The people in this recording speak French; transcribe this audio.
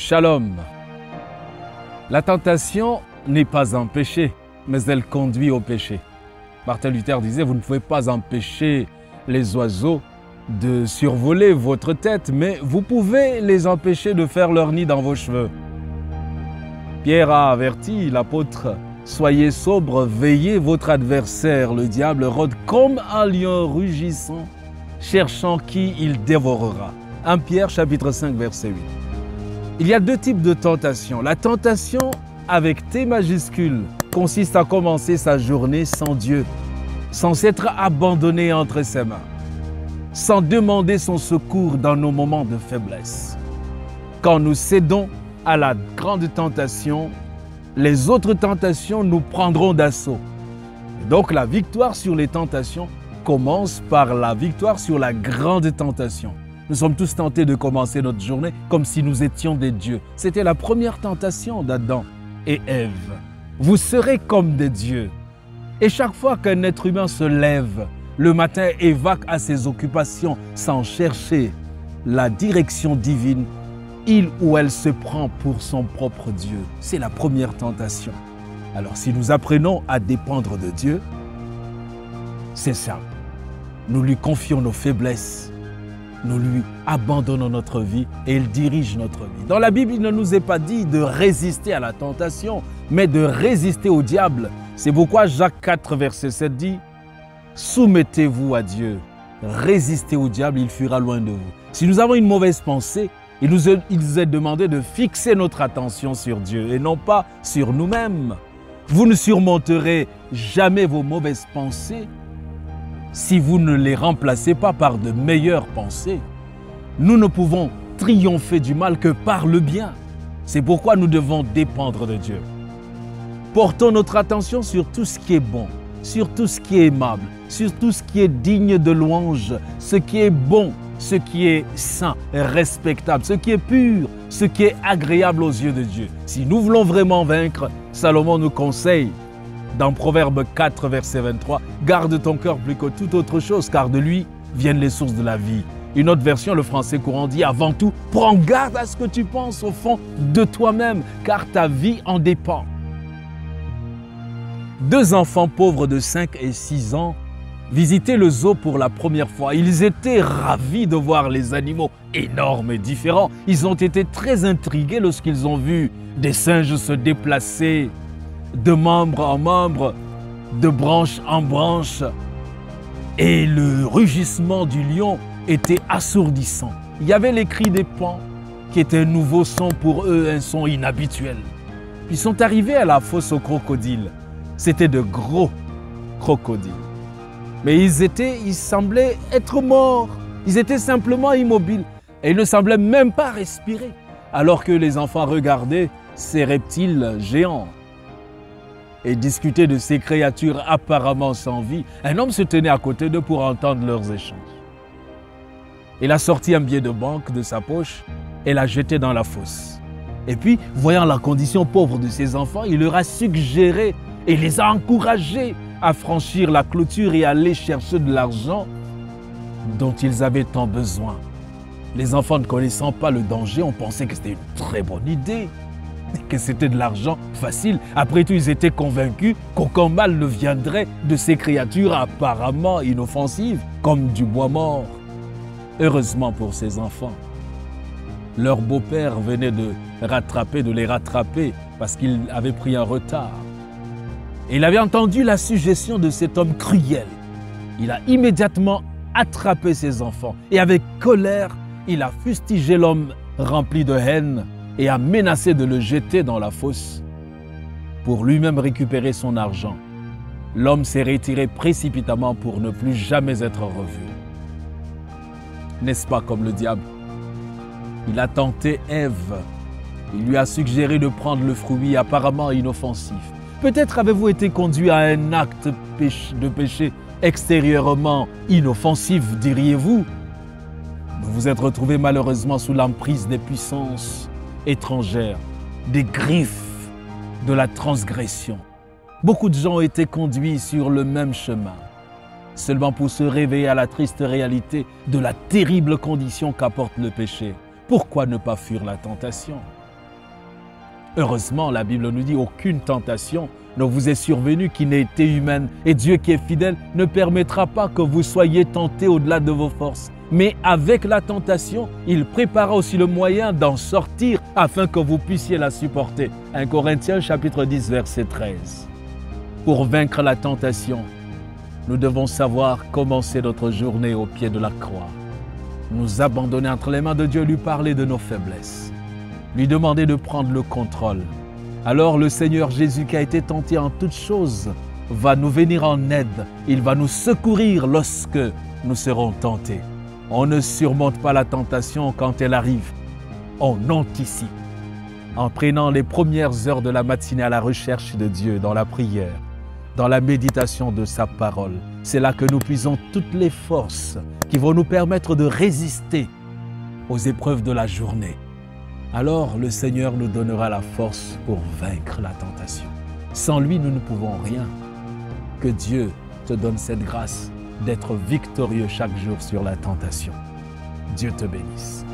Shalom. La tentation n'est pas un péché, mais elle conduit au péché. Martin Luther disait, vous ne pouvez pas empêcher les oiseaux de survoler votre tête, mais vous pouvez les empêcher de faire leur nid dans vos cheveux. Pierre a averti l'apôtre, soyez sobre, veillez, votre adversaire, le diable, rôde comme un lion rugissant, cherchant qui il dévorera. 1 Pierre chapitre 5 verset 8. Il y a deux types de tentations. La tentation avec T majuscule consiste à commencer sa journée sans Dieu, sans s'être abandonné entre ses mains, sans demander son secours dans nos moments de faiblesse. Quand nous cédons à la grande tentation, les autres tentations nous prendront d'assaut. Donc la victoire sur les tentations commence par la victoire sur la grande tentation. Nous sommes tous tentés de commencer notre journée comme si nous étions des dieux. C'était la première tentation d'Adam et Ève. Vous serez comme des dieux. Et chaque fois qu'un être humain se lève le matin et va à ses occupations sans chercher la direction divine, il ou elle se prend pour son propre Dieu. C'est la première tentation. Alors si nous apprenons à dépendre de Dieu, c'est simple. Nous lui confions nos faiblesses, nous lui abandonnons notre vie et il dirige notre vie. Dans la Bible, il ne nous est pas dit de résister à la tentation, mais de résister au diable. C'est pourquoi Jacques 4, verset 7 dit « Soumettez-vous à Dieu, résistez au diable, il fuira loin de vous. » Si nous avons une mauvaise pensée, il nous est demandé de fixer notre attention sur Dieu et non pas sur nous-mêmes. Vous ne surmonterez jamais vos mauvaises pensées si vous ne les remplacez pas par de meilleures pensées. Nous ne pouvons triompher du mal que par le bien. C'est pourquoi nous devons dépendre de Dieu. Portons notre attention sur tout ce qui est bon, sur tout ce qui est aimable, sur tout ce qui est digne de louange, ce qui est bon, ce qui est saint, respectable, ce qui est pur, ce qui est agréable aux yeux de Dieu. Si nous voulons vraiment vaincre, Salomon nous conseille dans Proverbe 4, verset 23, « Garde ton cœur plus que toute autre chose, car de lui viennent les sources de la vie. » Une autre version, le français courant, dit « Avant tout, prends garde à ce que tu penses au fond de toi-même, car ta vie en dépend. » Deux enfants pauvres de 5 et 6 ans visitaient le zoo pour la première fois. Ils étaient ravis de voir les animaux énormes et différents. Ils ont été très intrigués lorsqu'ils ont vu des singes se déplacer de membre en membre, de branche en branche. Et le rugissement du lion était assourdissant. Il y avait les cris des paons qui étaient un nouveau son pour eux, un son inhabituel. Puis ils sont arrivés à la fosse aux crocodiles. C'était de gros crocodiles. Mais ils semblaient être morts. Ils étaient simplement immobiles. Et ils ne semblaient même pas respirer. Alors que les enfants regardaient ces reptiles géants et discutaient de ces créatures apparemment sans vie, un homme se tenait à côté d'eux pour entendre leurs échanges. Il a sorti un billet de banque de sa poche et l'a jeté dans la fosse. Et puis, voyant la condition pauvre de ses enfants, il leur a suggéré et les a encouragés à franchir la clôture et à aller chercher de l'argent dont ils avaient tant besoin. Les enfants, ne connaissant pas le danger, ont pensé que c'était une très bonne idée, que c'était de l'argent facile. Après tout, ils étaient convaincus qu'aucun mal ne viendrait de ces créatures apparemment inoffensives, comme du bois mort. Heureusement pour ces enfants, leur beau-père venait de les rattraper parce qu'il avait pris un retard. Et il avait entendu la suggestion de cet homme cruel. Il a immédiatement attrapé ses enfants et avec colère, il a fustigé l'homme rempli de haine et a menacé de le jeter dans la fosse pour lui-même récupérer son argent. L'homme s'est retiré précipitamment pour ne plus jamais être revu. N'est-ce pas comme le diable? Il a tenté Ève. Il lui a suggéré de prendre le fruit apparemment inoffensif. Peut-être avez-vous été conduit à un acte de péché extérieurement inoffensif, diriez-vous. Vous vous êtes retrouvé malheureusement sous l'emprise des puissances étrangères, des griffes de la transgression. Beaucoup de gens ont été conduits sur le même chemin, seulement pour se réveiller à la triste réalité de la terrible condition qu'apporte le péché. Pourquoi ne pas fuir la tentation? Heureusement, la Bible nous dit aucune tentation ne vous est survenue qui n'ait été humaine. Et Dieu qui est fidèle ne permettra pas que vous soyez tentés au-delà de vos forces. Mais avec la tentation, il prépara aussi le moyen d'en sortir afin que vous puissiez la supporter. 1 Corinthiens chapitre 10, verset 13. Pour vaincre la tentation, nous devons savoir commencer notre journée au pied de la croix. Nous abandonner entre les mains de Dieu, lui parler de nos faiblesses, lui demander de prendre le contrôle. Alors le Seigneur Jésus qui a été tenté en toutes choses va nous venir en aide. Il va nous secourir lorsque nous serons tentés. On ne surmonte pas la tentation quand elle arrive. On anticipe. En prenant les premières heures de la matinée à la recherche de Dieu, dans la prière, dans la méditation de sa parole, c'est là que nous puisons toutes les forces qui vont nous permettre de résister aux épreuves de la journée. Alors le Seigneur nous donnera la force pour vaincre la tentation. Sans lui, nous ne pouvons rien. Que Dieu te donne cette grâce d'être victorieux chaque jour sur la tentation. Dieu te bénisse.